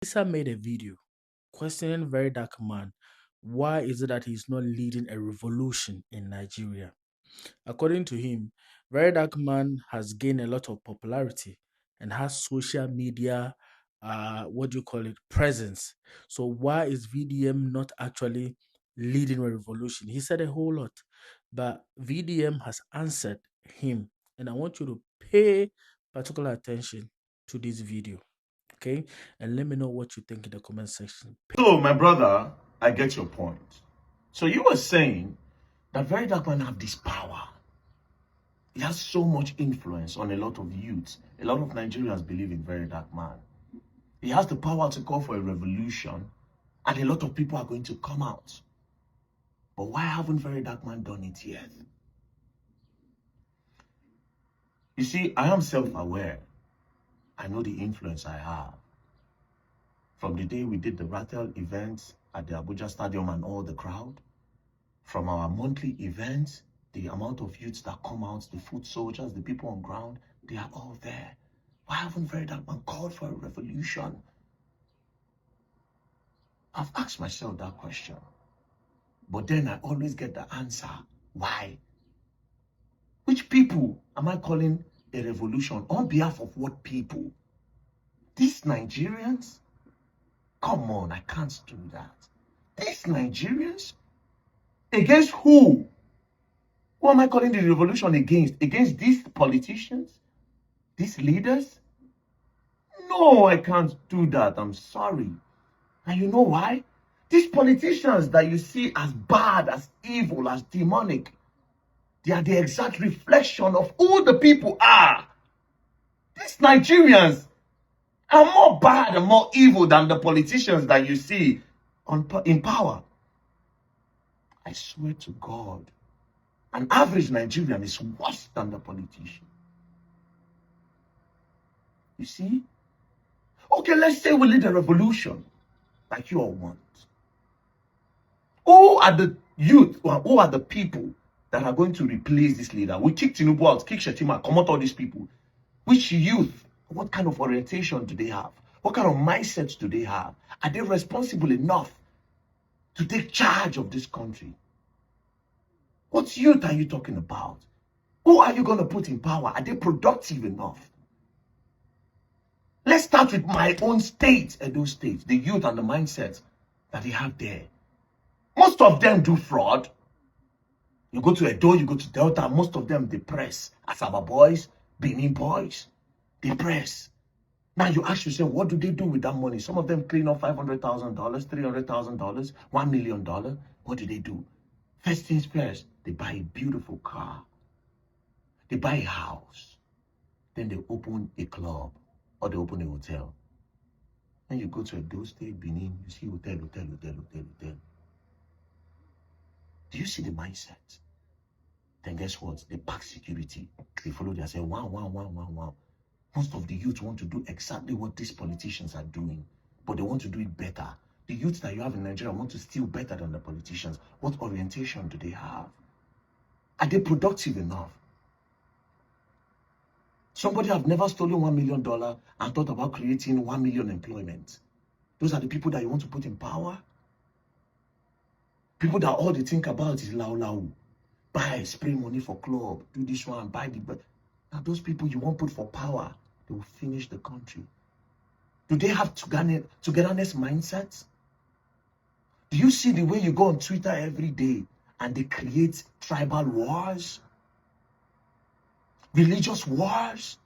Lisa made a video questioning Verydarkman. Why is it that he's not leading a revolution in Nigeria? According to him, Verydarkman has gained a lot of popularity and has social media, presence. So why is VDM not actually leading a revolution? He said a whole lot, but VDM has answered him, and I want you to pay particular attention to this video. Okay, and let me know what you think in the comment section. So, my brother, I get your point. So you were saying that Verydarkman have this power. He has so much influence on a lot of youths. A lot of Nigerians believe in Verydarkman. He has the power to call for a revolution, and a lot of people are going to come out. But why haven't Verydarkman done it yet? You see, I am self-aware. I know the influence I have. From the day we did the Rattle events at the Abuja Stadium and all the crowd, from our monthly events, the amount of youths that come out, the foot soldiers, the people on ground, they are all there. Why haven't Verydarkman called for a revolution? I've asked myself that question. But then I always get the answer. Why? Which people am I calling a revolution? On behalf of what people? These Nigerians? Come on, I can't do that. These Nigerians? Against who? Who am I calling the revolution against? Against these politicians? These leaders? No, I can't do that. I'm sorry. And you know why? These politicians that you see as bad, as evil, as demonic, they are the exact reflection of who the people are. These Nigerians are more bad and more evil than the politicians that you see in power. I swear to God, an average Nigerian is worse than the politician. You see? Okay, let's say we lead a revolution like you all want. Who are the youth, or who are the people that are going to replace this leader? We kick Tinubu out, kick Shetima, come out all these people. Which youth? What kind of orientation do they have? What kind of mindsets do they have? Are they responsible enough to take charge of this country? What youth are you talking about? Who are you going to put in power? Are they productive enough? Let's start with my own state, Edo State, the youth and the mindset that they have there. Most of them do fraud. You go to Edo, you go to Delta, most of them, they press. Asaba boys, Benin boys, they press. Now you ask yourself, what do they do with that money? Some of them clean up $500,000, $300,000, $1 million. What do they do? First things first, they buy a beautiful car. They buy a house. Then they open a club or they open a hotel. Then you go to Edo State, Benin, you see hotel. Do you see the mindset? Then guess what? They pack security. They follow their say, wow. Most of the youth want to do exactly what these politicians are doing, but they want to do it better. The youth that you have in Nigeria want to steal better than the politicians. What orientation do they have? Are they productive enough? Somebody have never stolen $1 million and thought about creating 1 million employment. Those are the people that you want to put in power? People that all they think about is lao. Buy, spray money for club, do this one, buy the... Now those people you won't put for power, they will finish the country. Do they have togetherness mindsets? Do you see the way you go on Twitter every day and they create tribal wars? Religious wars?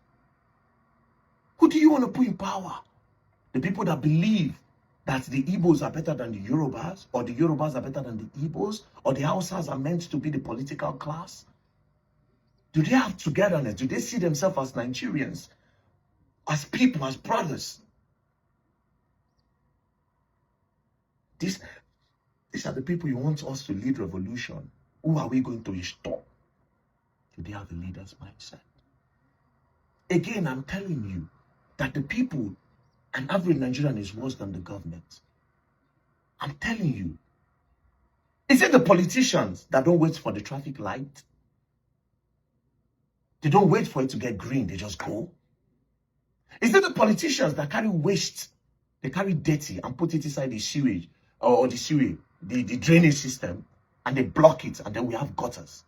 Who do you want to put in power? The people that believe that the Igbos are better than the Yorubas, or the Yorubas are better than the Igbos, or the Hausas are meant to be the political class? Do they have togetherness? Do they see themselves as Nigerians, as people, as brothers? These are the people you want us to lead revolution. Who are we going to stop? Do they have a leader's mindset? Again, I'm telling you that the people, an average Nigerian is worse than the government. I'm telling you. Is it the politicians that don't wait for the traffic light? They don't wait for it to get green, they just go. Is it the politicians that carry waste They carry dirty and put it inside the sewage or the sewage, the drainage system, and they block it, and then we have gutters.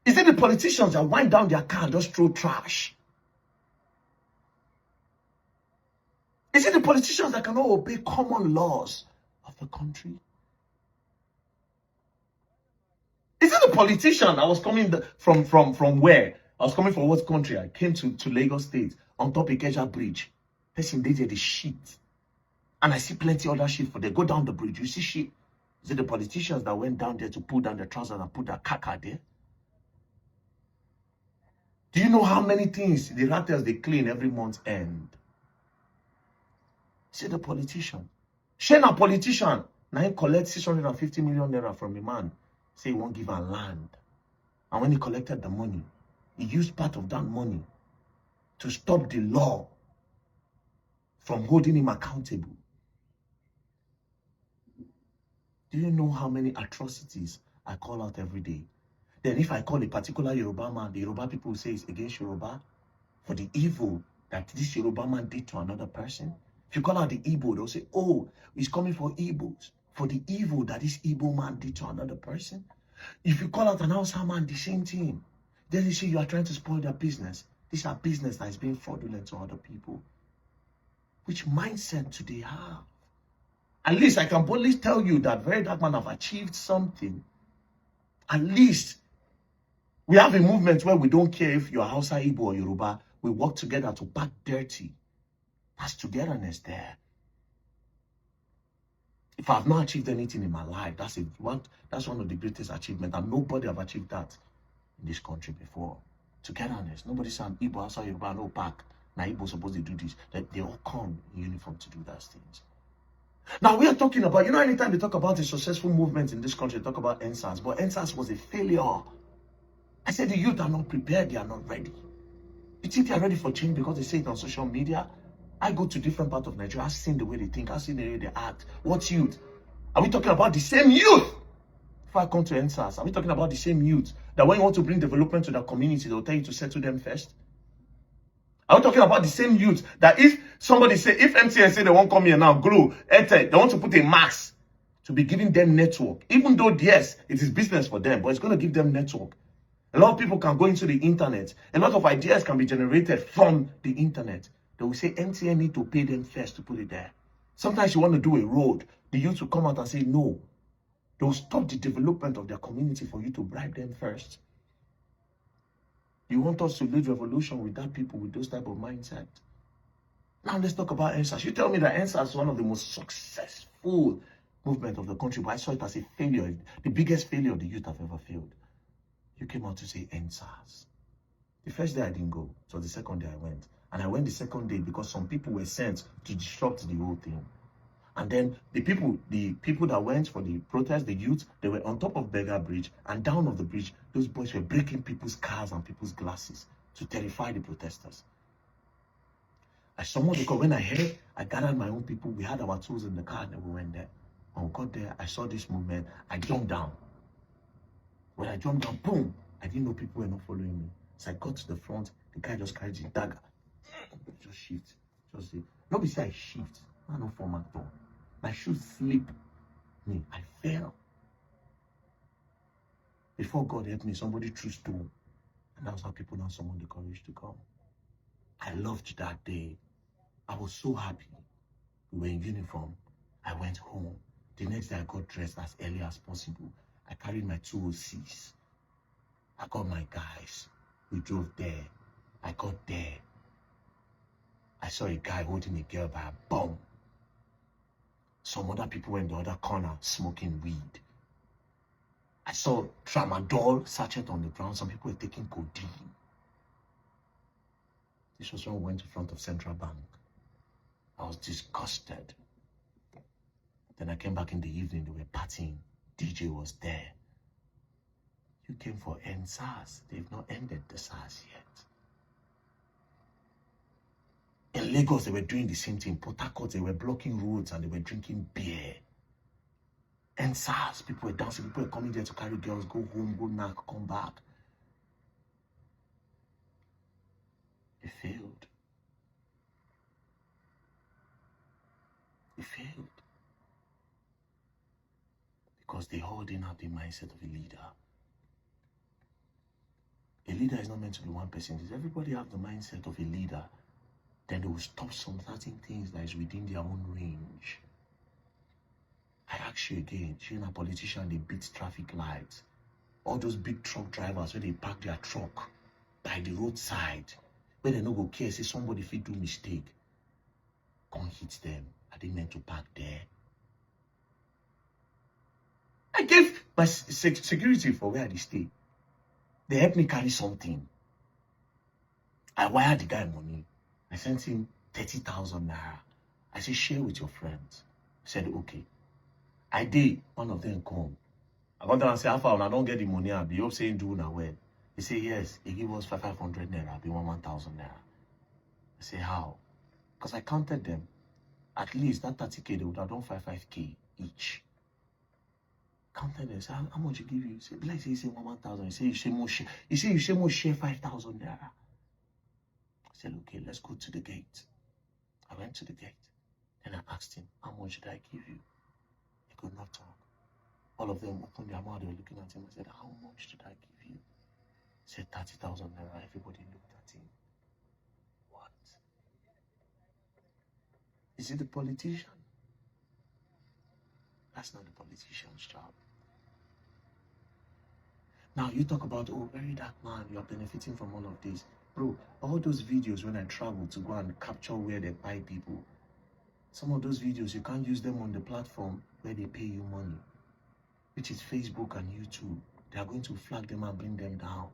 Is it the politicians that wind down their car and just throw trash? Is it the politicians that cannot obey common laws of the country? Is it the politician I was coming from where? I was coming from what country? I came to Lagos State on top of Ikeja Bridge. Person they did the shit. And I see plenty other shit for they go down the bridge. You see shit. Is it the politicians that went down there to pull down the trousers and put that caca there? Do you know how many things the rattles they clean every month end? Is it the politician? Shane a politician. Now he collects 650 million naira from a man. Say he won't give her land. And when he collected the money, he used part of that money to stop the law from holding him accountable. Do you know how many atrocities I call out every day? Then if I call a particular Yoruba man, the Yoruba people will say it's against Yoruba for the evil that this Yoruba man did to another person. If you call out the Igbo, they'll say, oh, he's coming for Igbos, for the evil that this Igbo man did to another person. If you call out an Hausa man, the same thing. Then they say you are trying to spoil their business. This is a business that is being fraudulent to other people. Which mindset do they have? At least I can boldly tell you that Verydarkman have achieved something. At least we have a movement where we don't care if you're Hausa, Igbo, or Yoruba. We work together to back dirty. That's togetherness there. If I've not achieved anything in my life, that's one of the greatest achievements, and nobody have achieved that in this country before. Togetherness. Nobody said I'm Igbo, Hausa, Yoruba, no pack. Now Igbo supposed to do this. They all come in uniform to do those things. Now we are talking about, anytime they talk about a successful movement in this country, they talk about NSAS, but NSAS was a failure. I said the youth are not prepared, they are not ready. You think they are ready for change because they say it on social media? I go to different parts of Nigeria, I've seen the way they think, I've seen the way they act. What youth? Are we talking about the same youth? If I come to NSAS, are we talking about the same youth that when you want to bring development to the community, they'll tell you to settle them first? Are we talking about the same youth that if somebody say, if MTN say they won't come here now, Glow, Airtel, they want to put a max to be giving them network, even though, yes, it is business for them, but it's going to give them network. A lot of people can go into the internet. A lot of ideas can be generated from the internet. They will say MTN need to pay them first to put it there. Sometimes you want to do a road. The youth will come out and say no. They will stop the development of their community for you to bribe them first. You want us to lead revolution with that people with those type of mindset. Now let's talk about NSAS. You tell me that NSAS is one of the most successful movement of the country, but I saw it as a failure, the biggest failure the youth have ever failed. You came out to say NSAS. The first day I didn't go, so the second day I went. And I went the second day because some people were sent to disrupt the whole thing. And then the people that went for the protest, the youth, they were on top of Beggar Bridge, and down of the bridge, those boys were breaking people's cars and people's glasses to terrify the protesters. I summoned, because when I heard, I gathered my own people, we had our tools in the car, and we went there. When we got there, I saw this movement, I jumped down. When I jumped down, boom, I didn't know people were not following me. So I got to the front, the guy just carried his dagger. Just shift. Just say, nobody say I shift. I no format door. My shoes slip me. I fell. Before God helped me, somebody threw stone. And that's how people now summoned the courage to come. I loved that day. I was so happy. We were in uniform. I went home. The next day I got dressed as early as possible. I carried my 206. I got my guys. We drove there. I got there. I saw a guy holding a girl by a bum. Some other people were in the other corner smoking weed. I saw tramadol sachet on the ground. Some people were taking codeine. This was when we went to front of Central Bank. I was disgusted. Then I came back in the evening. They were partying. DJ was there. You came for NSAS. They've not ended the SARS yet. In Lagos, they were doing the same thing. Port Harcourt, they were blocking roads and they were drinking beer. NSAS, people were dancing. People were coming there to carry girls, go home, go knock, come back. They failed. failed. Because they all didn't have the mindset of a leader. A leader is not meant to be one person. Does everybody have the mindset of a leader? Then they will stop some certain things that is within their own range. I ask you again, you're a politician, they beat traffic lights. All those big truck drivers, where they park their truck by the roadside, where they no go care, say somebody fit do mistake, come hit them. Are they meant to park there? I gave my security for where they stay. They helped me carry something. I wired the guy money. I sent him 30,000 naira. I said, share with your friends. He said, okay. I did. One of them come. I got down and said, how far? I don't get the money. I'll be up saying, do now well. He said, yes. He gave us 500 naira. I'll be 1,000 naira. I said, how? Because I counted them. At least that 30K, they would have done 5K each. Counted them. I said, how much you give you? He said, like he said 1,000. He said, you say more share. He said, you say more share 5,000 naira. I said, okay, let's go to the gate. I went to the gate. Then I asked him, how much did I give you? He could not talk. All of them opened their mouth. They were looking at him. I said, how much did I give you? He said, 30,000 naira. Everybody looked at him. What? Is it the politician? That's not the politician's job. Now you talk about, oh, Verydarkman, you're benefiting from all of this. Bro, all those videos when I travel to go and capture where they buy people, some of those videos, you can't use them on the platform where they pay you money, which is Facebook and YouTube. They are going to flag them and bring them down.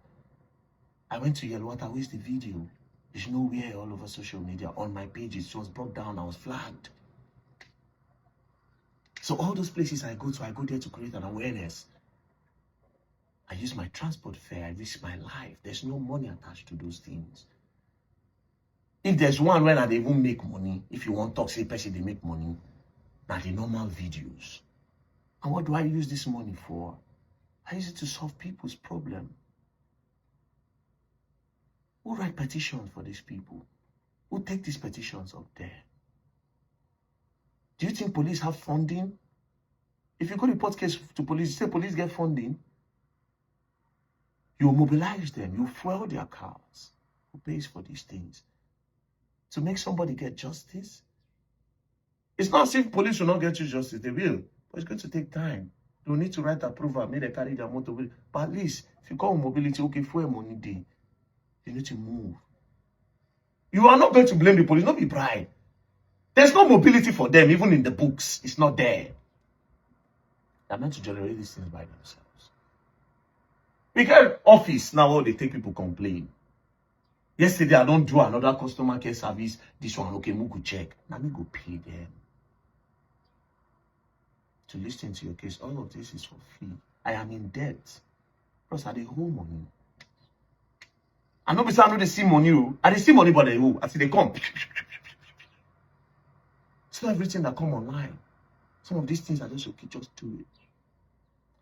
I went to Yelwata, where's the video? There's nowhere all over social media. On my pages, it was brought down, I was flagged. So all those places I go there to create an awareness. I use my transport fare, I risk my life. There's no money attached to those things. If there's one where they even make money, if you want to talk, say person they make money, now the normal videos. And what do I use this money for? I use it to solve people's problem. Who write petitions for these people? Who take these petitions up there? Do you think police have funding? If you go report case to police, you say police get funding, you mobilize them, you fuel their cars. Who pays for these things? To make somebody get justice? It's not as if police will not get you justice, they will. But it's going to take time. They'll need to write approval, may they carry their motor. But at least, if you call mobility, okay, fuel money day, you need to move. You are not going to blame the police, not be bribe. There's no mobility for them, even in the books. It's not there. They're meant to generate these things by themselves. We get office now, all they take people complain. Yesterday, I don't do another customer care service. This one, okay, we go check. Now me go pay them. To listen to your case, all of this is for free. I am in debt. Plus, I dey owe money. I know I know they see money. I dey see money, but they owe. I see they come. It's not everything that come online. Some of these things are just okay, just do it.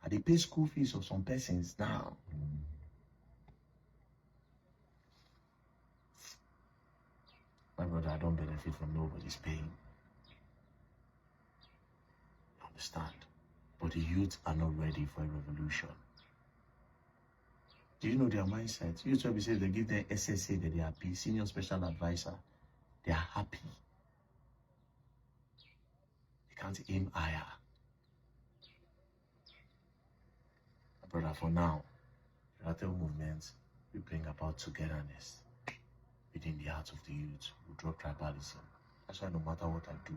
I dey pay school fees of some persons now. My brother, I don't benefit from nobody's pain. You understand? But the youth are not ready for a revolution. Do you know their mindset? Youth will be saying they give them SSA that they are happy, senior special advisor. They are happy. They can't aim higher. My brother, for now, United movements will bring about togetherness within the hearts of the youth. We drop tribalism. That's why no matter what I do,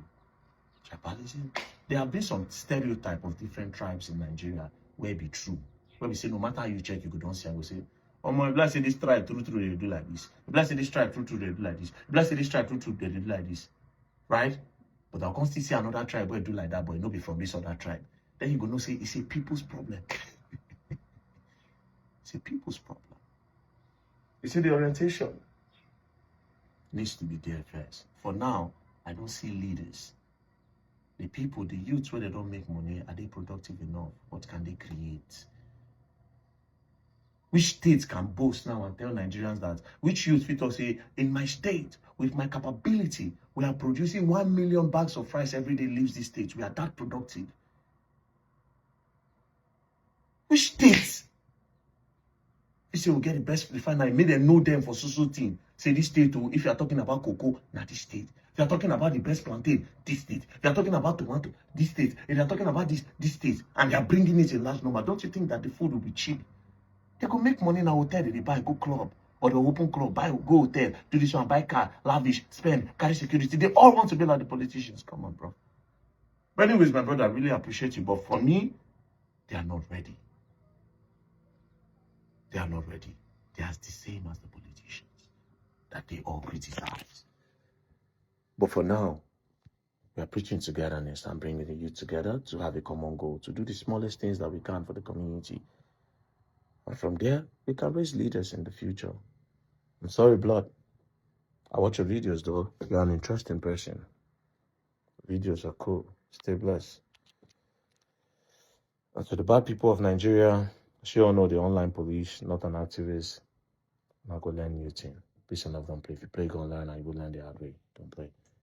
tribalism, there have been some stereotype of different tribes in Nigeria where it be true. Where we say no matter how you check, you go don't see and go say, oh my, if I say this tribe true, they do like this. If I say this tribe true, they do like this. If I say this tribe true, they do like this. Right? But I'll constantly see another tribe where do like that, but it no be from this other tribe. Then you go no say it's a people's problem. It's a people's problem. You see, the orientation needs to be there first. For now, I don't see leaders. The people, the youths, where they don't make money, are they productive enough? What can they create? Which states can boast now and tell Nigerians that, which youth fit us say, in my state, with my capability, we are producing 1 million bags of rice every day leaves this state. We are that productive. Which states? You say we'll get the best refinery, make them know them for social thing. Say this state, if you are talking about cocoa, not this state. If you are talking about the best plantain, this state. If you are talking about tomato, this state. If you are talking about this state, and they are bringing it in large number, don't you think that the food will be cheap? They could make money in a hotel, they buy, go club, or they open club, buy, go hotel, do this one, buy car, lavish, spend, carry security. They all want to be like the politicians. Come on, bro. But anyways, my brother, I really appreciate you. But for me, they are not ready. They are not ready. They are the same as the politicians that they all criticize. But for now, we are preaching togetherness and bringing the youth together to have a common goal, to do the smallest things that we can for the community. And from there, we can raise leaders in the future. I'm sorry, Blood. I watch your videos, though. You're an interesting person. Videos are cool. Stay blessed. And to the bad people of Nigeria, you all know the online police, not an activist. Not go learn new thing. Peace and love, don't play. If you play, go learn and you will learn the hard way. Don't play.